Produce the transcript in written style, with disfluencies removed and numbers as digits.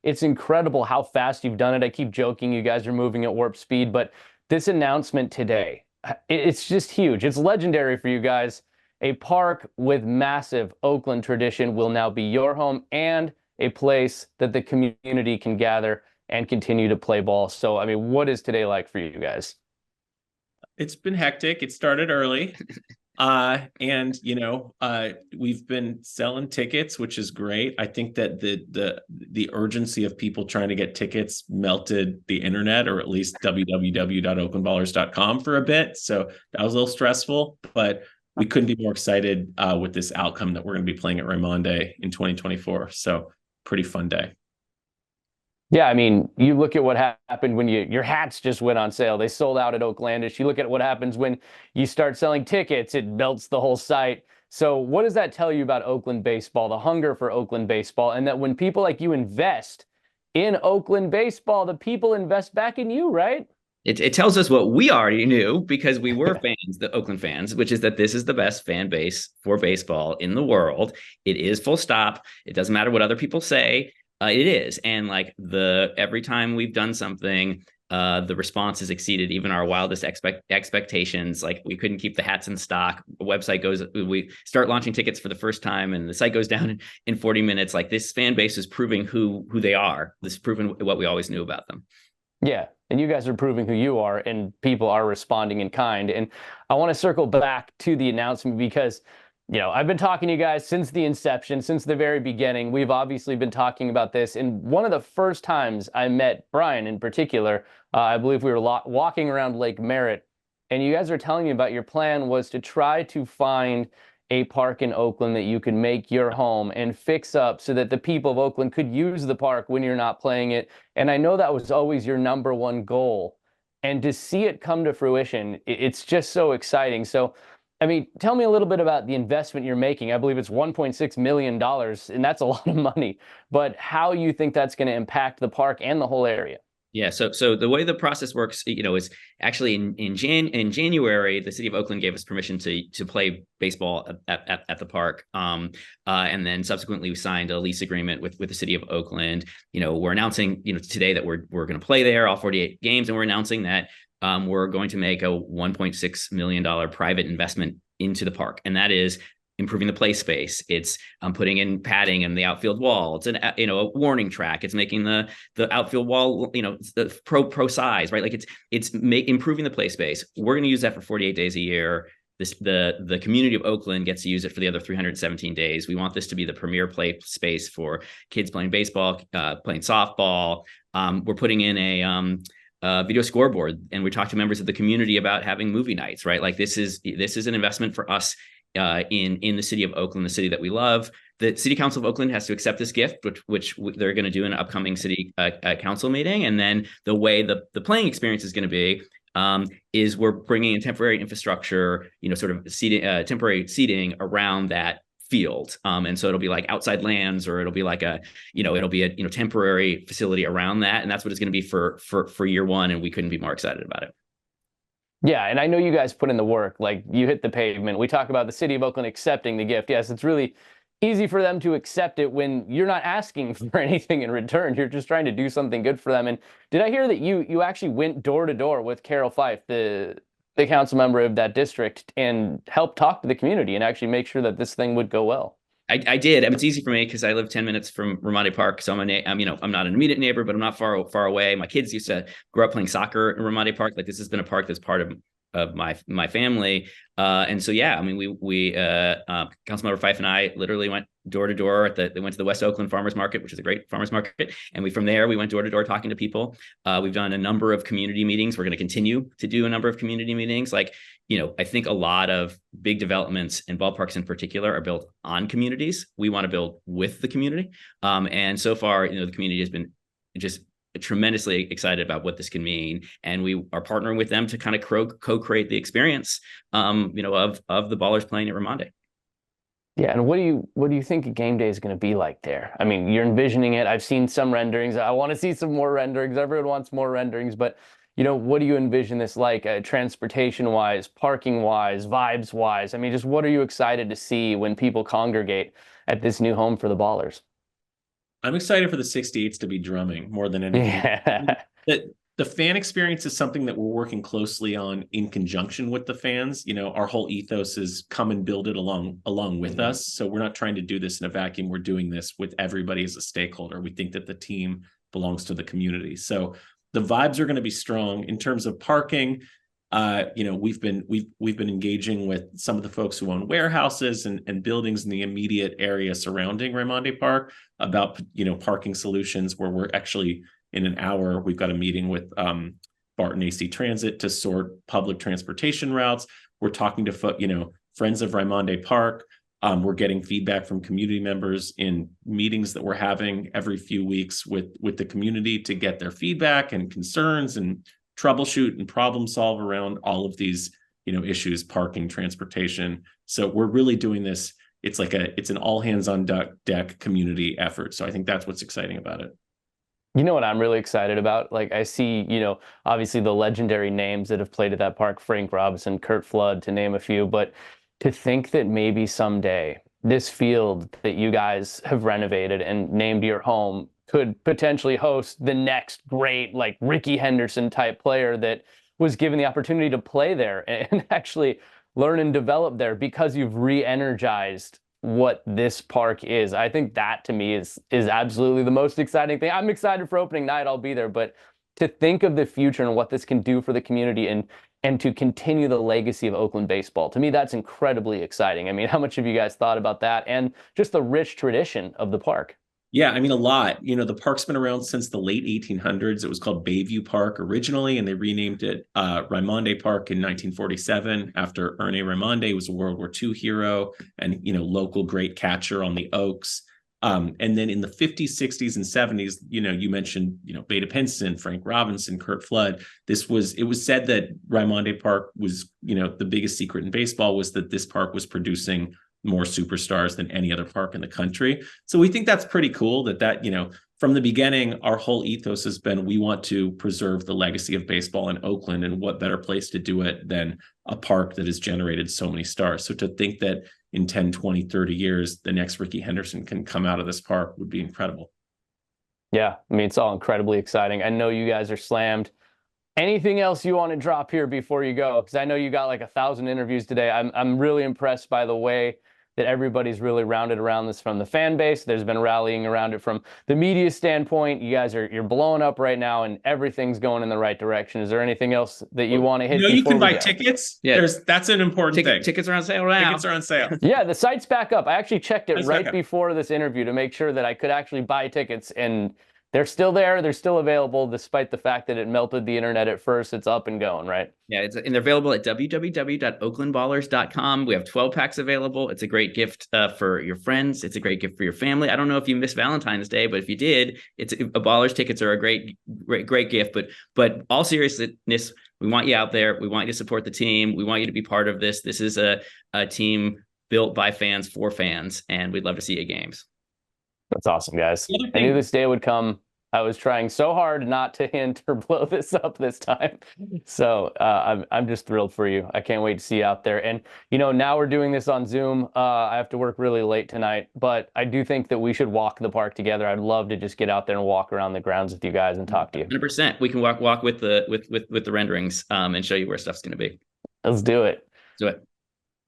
It's incredible how fast you've done it. I keep joking you guys are moving at warp speed, but this announcement today, it's just huge. It's legendary for you guys. A park with massive Oakland tradition will now be your home and a place that the community can gather and continue to play ball. So, I mean, what is today like for you guys? It's been hectic. It started early. And we've been selling tickets, which is great. I think that the urgency of people trying to get tickets melted the internet, or at least www.oaklandballers.com for a bit. So that was a little stressful, but we couldn't be more excited with this outcome that we're going to be playing at Raimondi in 2024. So pretty fun day. Yeah, I mean, you look at what happened when your hats just went on sale. They sold out at Oaklandish. You look at what happens when you start selling tickets, it melts the whole site. So what does that tell you about Oakland baseball, the hunger for Oakland baseball, and that when people like you invest in Oakland baseball, the people invest back in you, right? It tells us what we already knew because we were fans, the Oakland fans, which is that this is the best fan base for baseball in the world. It is full stop. It doesn't matter what other people say. It is. And like every time we've done something, the response has exceeded even our wildest expectations. Like we couldn't keep the hats in stock. We start launching tickets for the first time and the site goes down in 40 minutes. Like this fan base is proving who they are. This is proving what we always knew about them. Yeah, and you guys are proving who you are, and people are responding in kind. And I want to circle back to the announcement because, I've been talking to you guys since the inception, since the very beginning. We've obviously been talking about this. And one of the first times I met Brian in particular, I believe we were walking around Lake Merritt, and you guys were telling me about your plan was to try to find a park in Oakland that you could make your home and fix up so that the people of Oakland could use the park when you're not playing it. And I know that was always your number one goal. And to see it come to fruition, it's just so exciting. So, I mean, tell me a little bit about the investment you're making. I believe it's $1.6 million, and that's a lot of money, but how you think that's going to impact the park and the whole area. Yeah, so the way the process works, is actually in January, the city of Oakland gave us permission to play baseball at the park, and then subsequently we signed a lease agreement with the city of Oakland. We're announcing today that we're going to play there all 48 games, and we're announcing that we're going to make a $1.6 million private investment into the park, and that is improving the play space. It's putting in padding in the outfield wall. It's a warning track. It's making the outfield wall the pro size, right? Like it's improving the play space. We're going to use that for 48 days a year. The community of Oakland gets to use it for the other 317 days. We want this to be the premier play space for kids playing baseball, playing softball. We're putting in a video scoreboard, and we talked to members of the community about having movie nights, right? Like this is an investment for us in the city of Oakland, the city that we love. The City Council of Oakland has to accept this gift, which they're going to do in an upcoming city council meeting. And then the way the playing experience is going to be is we're bringing in temporary infrastructure, sort of seating, temporary seating around that field. And so it'll be like outside lands, or it'll be like it'll be a temporary facility around that. And that's what it's going to be for year one. And we couldn't be more excited about it. Yeah, and I know you guys put in the work, like you hit the pavement. We talk about the city of Oakland accepting the gift. Yes, it's really easy for them to accept it when you're not asking for anything in return. You're just trying to do something good for them. And did I hear that you actually went door to door with Carol Fife, the council member of that district, and helped talk to the community and actually make sure that this thing would go well? I did. I mean, it's easy for me because I live 10 minutes from Raimondi Park. So I'm not an immediate neighbor, but I'm not far away. My kids used to grow up playing soccer in Raimondi Park. Like this has been a park that's part of my family. And so, yeah, I mean, we Councilmember Fife and I literally went door to door they went to the West Oakland Farmers Market, which is a great farmers market. And from there, we went door to door talking to people. We've done a number of community meetings. We're going to continue to do a number of community meetings. Like, I think a lot of big developments and ballparks in particular are built on communities. We want to build with the community. And so far, the community has been just tremendously excited about what this can mean, and we are partnering with them to kind of co-create the experience, of the Ballers playing at Raimondi. Yeah, and what do you think a game day is going to be like there? I mean, you're envisioning it. I've seen some renderings. I want to see some more renderings. Everyone wants more renderings, but what do you envision this like, transportation-wise, parking-wise, vibes-wise? I mean, just what are you excited to see when people congregate at this new home for the Ballers? I'm excited for the 68s to be drumming more than anything. Yeah. The fan experience is something that we're working closely on in conjunction with the fans. You know, our whole ethos is come and build it along with us. So we're not trying to do this in a vacuum. We're doing this with everybody as a stakeholder. We think that the team belongs to the community. So the vibes are going to be strong in terms of parking. You know, we've been engaging with some of the folks who own warehouses and buildings in the immediate area surrounding Raimondi Park about, you know, parking solutions, where we're actually in an hour, we've got a meeting with Barton AC Transit to sort public transportation routes. We're talking to, you know, friends of Raimondi Park. We're getting feedback from community members in meetings that we're having every few weeks with the community to get their feedback and concerns and troubleshoot and problem solve around all of these, you know, issues, parking, transportation. So we're really doing this. It's an all hands on deck community effort. So I think that's what's exciting about it. You know what I'm really excited about? Like, I see, you know, obviously the legendary names that have played at that park, Frank Robinson, Curt Flood, to name a few, but to think that maybe someday this field that you guys have renovated and named your home could potentially host the next great, like, Ricky Henderson type player that was given the opportunity to play there and actually learn and develop there because you've re-energized what this park is. I think that, to me, is absolutely the most exciting thing. I'm excited for opening night. I'll be there, but to think of the future and what this can do for the community and to continue the legacy of Oakland baseball, to me, that's incredibly exciting. I mean, how much have you guys thought about that and just the rich tradition of the park? Yeah, I mean, a lot. You know, the park's been around since the late 1800s. It was called Bayview Park originally, and they renamed it Raimondi Park in 1947 after Erne Raimondi, who was a World War II hero and, you know, local great catcher on the Oaks. And then in the 50s, 60s, and 70s, you know, you mentioned, you know, Beta Pinson, Frank Robinson, Curt Flood. It was said that Raimondi Park was, you know, the biggest secret in baseball was that this park was producing more superstars than any other park in the country. So we think that's pretty cool that, you know, from the beginning, our whole ethos has been, we want to preserve the legacy of baseball in Oakland, and what better place to do it than a park that has generated so many stars. So to think that in 10, 20, 30 years, the next Ricky Henderson can come out of this park would be incredible. Yeah, I mean, it's all incredibly exciting. I know you guys are slammed. Anything else you want to drop here before you go? Because I know you got like 1,000 interviews today. I'm really impressed by the way that everybody's really rounded around this from the fan base. There's been rallying around it from the media standpoint. You guys you're blowing up right now, and everything's going in the right direction. Is there anything else that you want to hit? You know, you can buy tickets. Yeah, that's an important thing. Tickets are on sale now. Tickets are on sale. Yeah, the site's back up. I actually checked it right before this interview to make sure that I could actually buy tickets, and they're still there. They're still available, despite the fact that it melted the internet at first. It's up and going, right? Yeah, and they're available at www.oaklandballers.com. We have 12 packs available. It's a great gift for your friends. It's a great gift for your family. I don't know if you missed Valentine's Day, but if you did, Ballers tickets are a great gift. But all seriousness, we want you out there. We want you to support the team. We want you to be part of this. This is a team built by fans for fans, and we'd love to see you at games. That's awesome, guys. I knew this day would come. I was trying so hard not to hint or blow this up this time. So I'm just thrilled for you. I can't wait to see you out there. And, you know, now we're doing this on Zoom. I have to work really late tonight, but I do think that we should walk the park together. I'd love to just get out there and walk around the grounds with you guys and talk to you. 100%. We can walk with the renderings and show you where stuff's going to be. Let's do it. Do it.